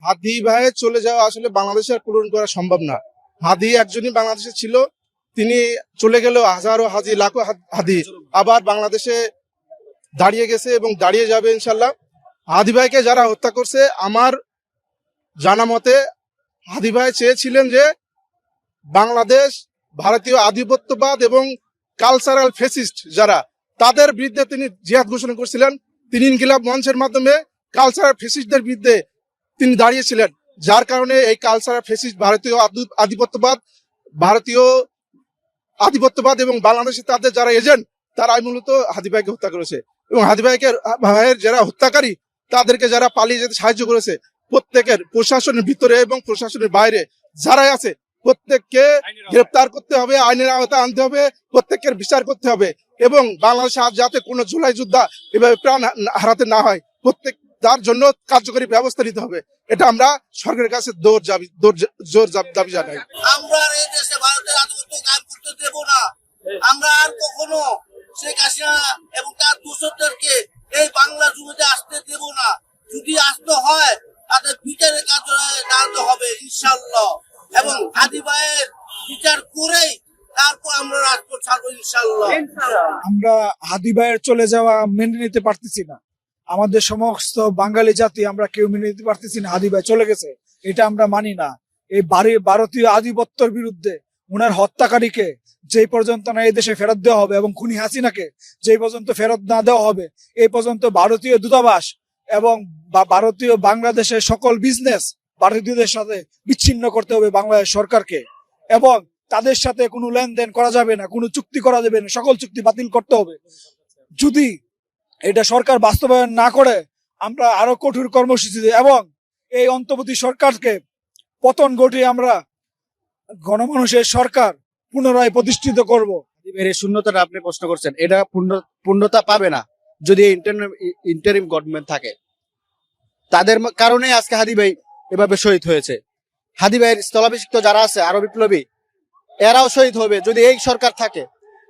হাদি ভাইয়ের চলে যাওয়া আসলে বাংলাদেশের পূরণ করা সম্ভব না। হাদি একজনই বাংলাদেশে ছিল, তিনি চলে গেলেও হাজারো হাজি লাখো হাদি আবার বাংলাদেশে দাঁড়িয়ে গেছে এবং দাঁড়িয়ে যাবে ইনশাল্লাহ। হাদি ভাইকে যারা হত্যা করছে, আমার জানা মতে হাদি ভাই চেয়েছিলেন যে বাংলাদেশ ভারতীয় আধিপত্যবাদ এবং কালচারাল ফেসিস্ট যারা, তাদের বিরুদ্ধে তিনি জিহাদ ঘোষণা করছিলেন। তিনি ইনকিলাব মঞ্চের মাধ্যমে কালচারাল ফেসিস্টদের বিরুদ্ধে তিনি দাঁড়িয়েছিলেন, যার কারণে এই কালচারাল ফেসিস্ট ভারতীয় আধিপত্যবাদ এবং বাংলাদেশে তাদের যারা এজেন্ট, তারাই মূলত হাদি ভাইকে হত্যা করেছে। এবং হাদি ভাইয়ের যারা হত্যাকারী, তাদেরকে যারা পালিয়ে যেতে সাহায্য করেছে, প্রত্যেকের প্রশাসনের ভিতরে এবং প্রশাসনের বাইরে যারাই আছে প্রত্যেককে গ্রেপ্তার করতে হবে, আইনের আওতায় আনতে হবে, প্রত্যেকের বিচার করতে হবে এবং বাংলাদেশে আর যাতে কোনো জুলাই যোদ্ধা এভাবে প্রাণ হারাতে না হয়, প্রত্যেক তার জন্য কার্যকরী ব্যবস্থা নিতে হবে। এটা আমরা সরকারের কাছে জোর দাবি জানাই। আমরা এই দেশে ভারতের আধিপত্য কায়েম করতে দেব না। আমরা আর কখনো শেখ হাসিনা এবং তার দূষকদেরকে এই বাংলা জমিতে আসতে দেব না। যদি আসতে হয় তাদের বিচারের কাজ দাঁড়াতে হবে ইনশাল্লাহ, এবং হাদি ভাইয়ের বিচার করেই তারপর আমরা রাজপথ ছাড়বো ইনশাল্লাহ। আমরা হাদি ভাইয়ের চলে যাওয়া মেনে নিতে পারতেছি না। আমাদের সমস্ত বাঙালি জাতি আমরা কেউ মেনে নিতে পারতেছি না হাদি ভাই চলে গেছে, এটা আমরা মানি না। এই ভারতীয় আধিপত্যের বিরুদ্ধে উনার হত্যাকারীকে যেই পর্যন্ত না এই দেশে ফেরত দেওয়া হবে এবং খুনি হাসিনাকে যেই পর্যন্ত ফেরত না দেওয়া হবে, এই পর্যন্ত ভারতীয় দূতাবাস এবং ভারতীয় বাংলাদেশের সকল বিজনেস ভারতীয়দের সাথে বিচ্ছিন্ন করতে হবে বাংলাদেশ সরকারকে, এবং তাদের সাথে কোনো লেনদেন করা যাবে না, কোনো চুক্তি করা যাবে না, সকল চুক্তি বাতিল করতে হবে। যদি এটা সরকার বাস্তবায়ন না করে আমরা আরো কঠোর কর্মসূচি এবং এই অন্তর্বর্তী সরকারকে পতন ঘটিয়ে আমরা গণমানুষের সরকার পুনরায় প্রতিষ্ঠিত করব। এই শূন্যতাটা আপনি প্রশ্ন করছেন, এটা পূর্ণতা পাবে না যদি ইন্টারিম গভর্নমেন্ট থাকে। তাদের কারণে আজকে হাদি ভাই এভাবে শহীদ হয়েছে। হাদি ভাইয়ের স্থলাভিষিক্ত যারা আছে আরো বিপ্লবী, এরাও শহীদ হবে যদি এই সরকার থাকে।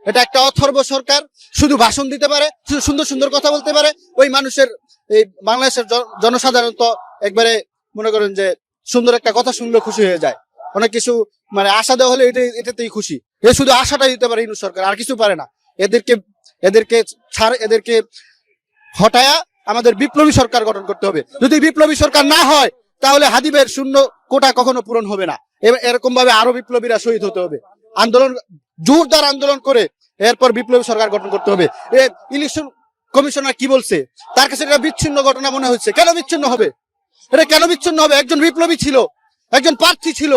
এটা একটা অথর্ব সরকার, শুধু ভাষণ দিতে পারে, শুধু সুন্দর সুন্দর কথা বলতে পারে। ওই মানুষের এই বাংলাদেশের জনসাধারণ তো একবারে মনে করেন যে সুন্দর একটা কথা শুনলে খুশি হয়ে যায়, অনেক কিছু মানে আশা দেওয়া হলে এটাতেই খুশি। এ শুধু আশাটাই দিতে পারে ইনু সরকার, আর কিছু পারে না। এদেরকে হটায়া আমাদের বিপ্লবী সরকার গঠন করতে হবে। যদি বিপ্লবী সরকার না হয় তাহলে হাদি ভাইয়ের শূন্য কোটা কখনো পূরণ হবে না। এরকম ভাবে আরো বিপ্লবীরা শহীদ হতে হবে। জোরদার আন্দোলন করে এরপর বিপ্লবী সরকার গঠন করতে হবে। ইলেকশন কমিশনার কি বলছে, তার কাছে এটা বিচ্ছিন্ন ঘটনা মনে হচ্ছে। কেন বিচ্ছিন্ন হবে? এটা কেন বিচ্ছিন্ন হবে? একজন বিপ্লবী ছিল, একজন প্রার্থী ছিল,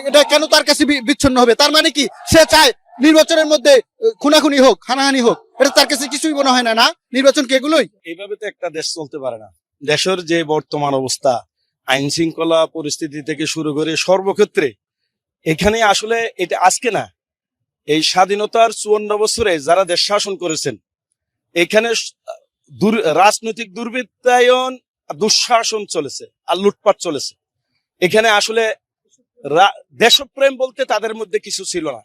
এটা কেন তার কাছে বিচ্ছিন্ন হবে? তার মানে কি সে চায় নির্বাচনের মধ্যে খুনাখুনি হোক, হানাহানি হোক? এটা তার কাছে কিছুই মনে হয় না। না, নির্বাচন কি এগুলোই? এইভাবে তো একটা দেশ চলতে পারে না। দেশের যে বর্তমান অবস্থা, আইন শৃঙ্খলা পরিস্থিতি থেকে শুরু করে সর্বক্ষেত্রে, এখানে আসলে এটা আজকে না, এই স্বাধীনতার 54 বছরে যারা দেশ শাসন করেছেন, এখানে রাজনৈতিক দুর্বৃত্তায়ন, দুঃশাসন চলেছে আর লুটপাট চলেছে। এখানে আসলে দেশপ্রেম বলতে তাদের মধ্যে কিছু ছিল না।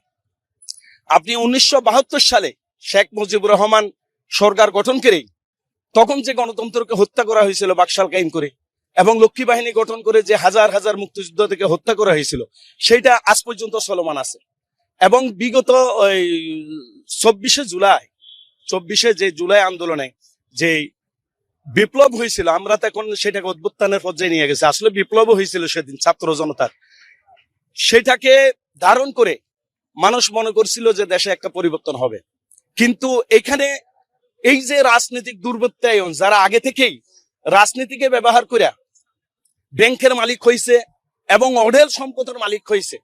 আপনি 1972 সালে শেখ মুজিবুর রহমান সরকার গঠন করে তখন যে গণতন্ত্রকে হত্যা করা হয়েছিল বাকশাল কায়েম করে, এবং লক্ষ্মী বাহিনী গঠন করে যে হাজার হাজার মুক্তিযোদ্ধাদেরকে হত্যা করা হয়েছিল, সেটা আজ পর্যন্ত চলমান আছে। এবং বিগত 24শে যে জুলাই আন্দোলনে যে বিপ্লব হয়েছিল, আমরা তো এখন সেটাকে অভ্যুত্থানের পর্যায়ে নিয়ে গেছে। আসলে বিপ্লব হয়েছিল সেদিন ছাত্র জনতার, সেটাকে ধারণ করে মানুষ মনে করছিল যে দেশে একটা পরিবর্তন হবে। কিন্তু এখানে এই যে রাজনৈতিক দুর্বৃত্তায়ন, যারা আগে থেকেই রাজনীতিকে ব্যবহার করে ব্যাংকের মালিক হয়েছে এবং অঢেল সম্পদের মালিক হয়েছে,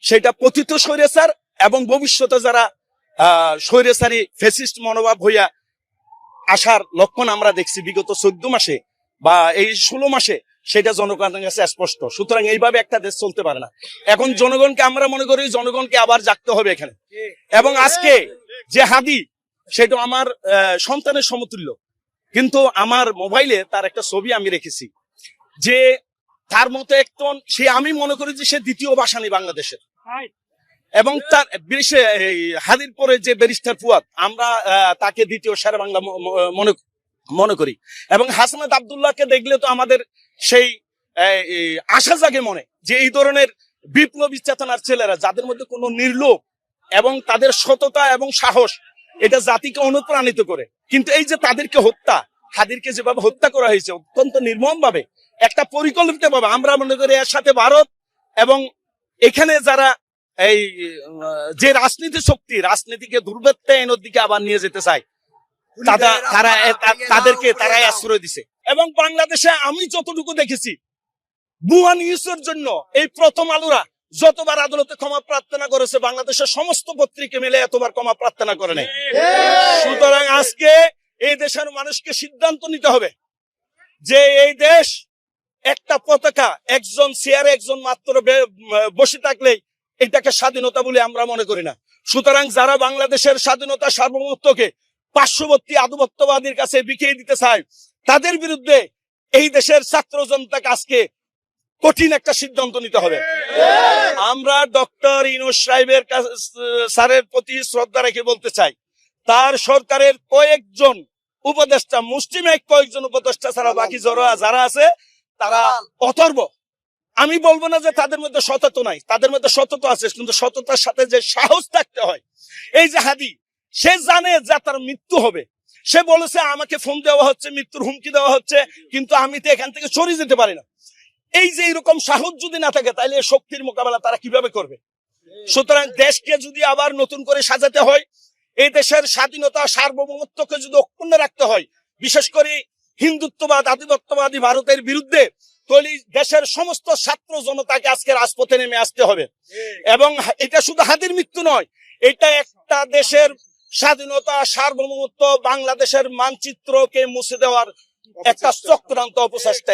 সেটা পতিত স্বৈরাচার এবং ভবিষ্যতে যারা স্বৈরাচারী ফ্যাসিস্ট মনোভাব হইয়া আসার লক্ষণ আমরা দেখছি বিগত 14 মাসে বা এই 16 মাসে, সেটা জনগণের কাছে স্পষ্ট। সুতরাং এইভাবে একটা দেশ চলতে পারে না। এখন জনগণকে, আমরা মনে করি জনগণকে আবার জাগতে হবে এখানে। এবং আজকে যে হাদি, সেটা আমার সন্তানের সমতুল্য, কিন্তু আমার মোবাইলে তার একটা ছবি আমি রেখেছি, যে তার মতো একজন, সে আমি মনে করি যে সে দ্বিতীয় ভাসানী বাংলাদেশের। এবং তার হাদির পরে যে ব্যারিস্টার ফুয়াদ, আমরা তাকে দ্বিতীয় সেরা বাংলা মনে মনে করি। এবং হাসনাত আব্দুল্লাহকে দেখলে তো আমাদের সেই আশা জাগে মনে, যে এই ধরনের বিপ্লবী চেতনার ছেলেরা, যাদের মধ্যে কোনো নির্লোভ এবং তাদের সততা এবং সাহস, এটা জাতিকে অনুপ্রাণিত করে। কিন্তু এই যে তাদেরকে হত্যা, হাদিরকে যেভাবে হত্যা করা হয়েছে অত্যন্ত নির্মম ভাবে, একটা পরিকল্পিত ভাবে, আমরা মনে করি এর সাথে ভারত এবং এখানে যারা এই যে রাজনীতি শক্তি, রাজনীতিকে দুর্বৃত্তায়নের দিকে আবার নিয়ে যেতে চায়, তারা আশ্রয় দিছে। এবং বাংলাদেশে আমি যতটুকু দেখেছি, বুয়া নিউজের জন্য এই প্রথম আলোরা যতবার আদালতে ক্ষমা প্রার্থনা করেছে, বাংলাদেশের সমস্ত পত্রিকা মিলে এতবার ক্ষমা প্রার্থনা করে নাই। সুতরাং আজকে এই দেশের মানুষকে সিদ্ধান্ত নিতে হবে যে এই দেশ একটা পতাকা, একজন চেয়ারে একজন মাত্র বসে থাকলেই এটাকে স্বাধীনতা বলে আমরা মনে করি না। সুতরাং যারা বাংলাদেশের স্বাধীনতা সার্বভৌমত্বকে পার্শ্ববর্তী আধিপত্যবাদীর কাছে বিকিয়ে দিতে চায়, তাদের বিরুদ্ধে এই দেশের ছাত্র জনতাকে আজকে কঠিন একটা সিদ্ধান্ত নিতে হবে। আমরা ডক্টর ইউনূস সাহেবের স্যারের প্রতি শ্রদ্ধা রেখে বলতে চাই, তার সরকারের কয়েকজন উপদেষ্টা, মুসলিম কয়েকজন উপদেষ্টা ছাড়া বাকি যারা আছে তারা অথর্ব। আমি বলবো না যে তাদের মধ্যে সততা নাই, তাদের মধ্যে সততা আছে, কিন্তু সততার সাথে যে সাহস থাকতে হয়। এই যে হাদি, সে জানে যে তার মৃত্যু হবে, সে বলেছে আমাকে ফোন দেওয়া হচ্ছে, মৃত্যুর হুমকি দেওয়া হচ্ছে, কিন্তু আমি তো এখান থেকে সরে যেতে পারি না। এই যে এরকম সাহস যদি না থাকে, তাহলে এই শক্তির মোকাবেলা তারা কিভাবে করবে? সুতরাং দেশকে যদি আবার নতুন করে সাজাতে হয়, এই দেশের স্বাধীনতা সার্বভৌমত্বকে যদি অক্ষুণ্ণ রাখতে হয়, বিশেষ করে হিন্দুত্ববাদ আধিপত্যবাদী ভারতের বিরুদ্ধে, তাহলে দেশের সমস্ত ছাত্র জনতাকে আজকে রাজপথে নেমে আসতে হবে। এবং এটা শুধু হাদির মৃত্যু নয়, এটা একটা দেশের স্বাধীনতা সার্বভৌমত্ব, বাংলাদেশের মানচিত্রকে মুছে দেওয়ার একটা চক্রান্ত অপচেষ্টা।